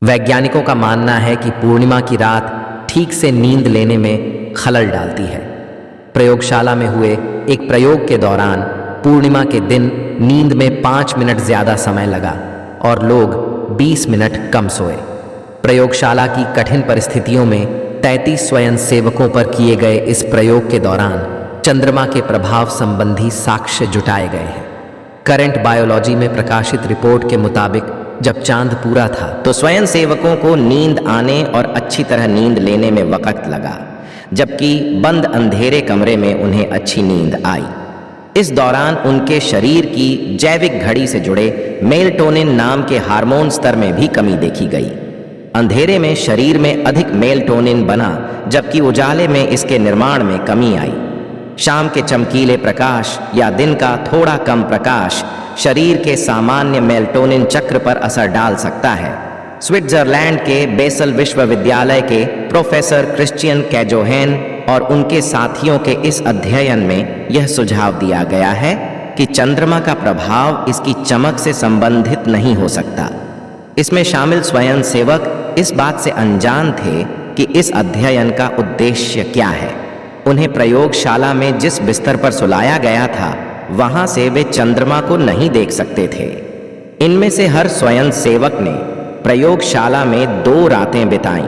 वैज्ञानिकों का मानना है कि पूर्णिमा की रात ठीक से नींद लेने में खलल डालती है। प्रयोगशाला में हुए एक प्रयोग के दौरान पूर्णिमा के दिन नींद में 5 मिनट ज़्यादा समय लगा और लोग 20 मिनट कम सोए। प्रयोगशाला की कठिन परिस्थितियों में 33 स्वयंसेवकों पर किए गए इस प्रयोग के दौरान चंद्रमा के प्रभाव संबंधी साक्ष्य जुटाए गए हैं। करंट बायोलॉजी में प्रकाशित रिपोर्ट के मुताबिक जब चांद पूरा था तो स्वयंसेवकों को नींद आने और अच्छी तरह नींद लेने में वक्त लगा, जबकि बंद अंधेरे कमरे में उन्हें अच्छी नींद आई। इस दौरान उनके शरीर की जैविक घड़ी से जुड़े मेलाटोनिन नाम के हार्मोन स्तर में भी कमी देखी गई। अंधेरे में शरीर में अधिक मेलाटोनिन बना, जबकि उजाले में इसके निर्माण में कमी आई। शाम के चमकीले प्रकाश या दिन का थोड़ा कम प्रकाश शरीर के सामान्य मेलाटोनिन चक्र पर असर डाल सकता है। स्विट्जरलैंड के बेसल विश्वविद्यालय के प्रोफेसर क्रिश्चियन कैजोहेन और उनके साथियों के इस अध्ययन में यह सुझाव दिया गया है कि चंद्रमा का प्रभाव इसकी चमक से संबंधित नहीं हो सकता। इसमें शामिल स्वयंसेवक इस बात से अनजान थे कि इस अध्ययन का उद्देश्य क्या है। उन्हें प्रयोगशाला में जिस बिस्तर पर सुलाया गया था वहां से वे चंद्रमा को नहीं देख सकते थे। इनमें से हर स्वयंसेवक ने प्रयोगशाला में 2 रातें बिताईं।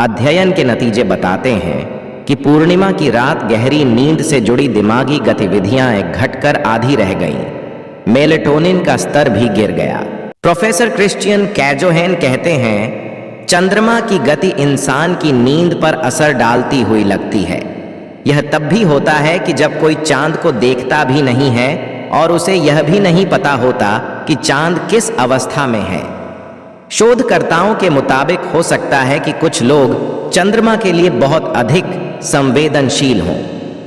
अध्ययन के नतीजे बताते हैं कि पूर्णिमा की रात गहरी नींद से जुड़ी दिमागी गतिविधियां घटकर आधी रह गईं। मेलाटोनिन का स्तर भी गिर गया। प्रोफेसर क्रिश्चियन कैजोहेन कहते हैं, चंद्रमा की गति इंसान की नींद पर असर डालती हुई लगती है। यह तब भी होता है कि जब कोई चांद को देखता भी नहीं है और उसे यह भी नहीं पता होता कि चांद किस अवस्था में है। शोधकर्ताओं के मुताबिक हो सकता है कि कुछ लोग चंद्रमा के लिए बहुत अधिक संवेदनशील हों।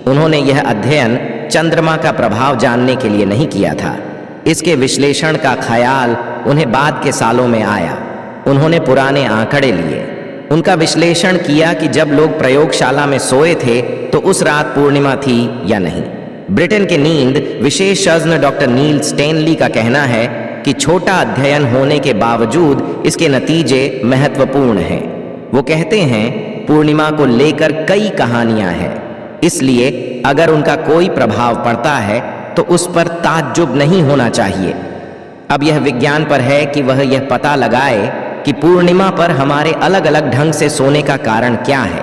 उन्होंने यह अध्ययन चंद्रमा का प्रभाव जानने के लिए नहीं किया था। इसके विश्लेषण का ख्याल उन्हें बाद के सालों में आया। उन्होंने पुराने आंकड़े लिए, उनका विश्लेषण किया कि जब लोग प्रयोगशाला में सोए थे तो उस रात पूर्णिमा थी या नहीं। ब्रिटेन के नींद विशेषज्ञ डॉक्टर नील स्टेनली का कहना है कि छोटा अध्ययन होने के बावजूद इसके नतीजे महत्वपूर्ण हैं। वो कहते हैं, पूर्णिमा को लेकर कई कहानियां हैं, इसलिए अगर उनका कोई प्रभाव पड़ता है तो उस पर ताज्जुब नहीं होना चाहिए। अब यह विज्ञान पर है कि वह यह पता लगाए कि पूर्णिमा पर हमारे अलग अलग ढंग से सोने का कारण क्या है।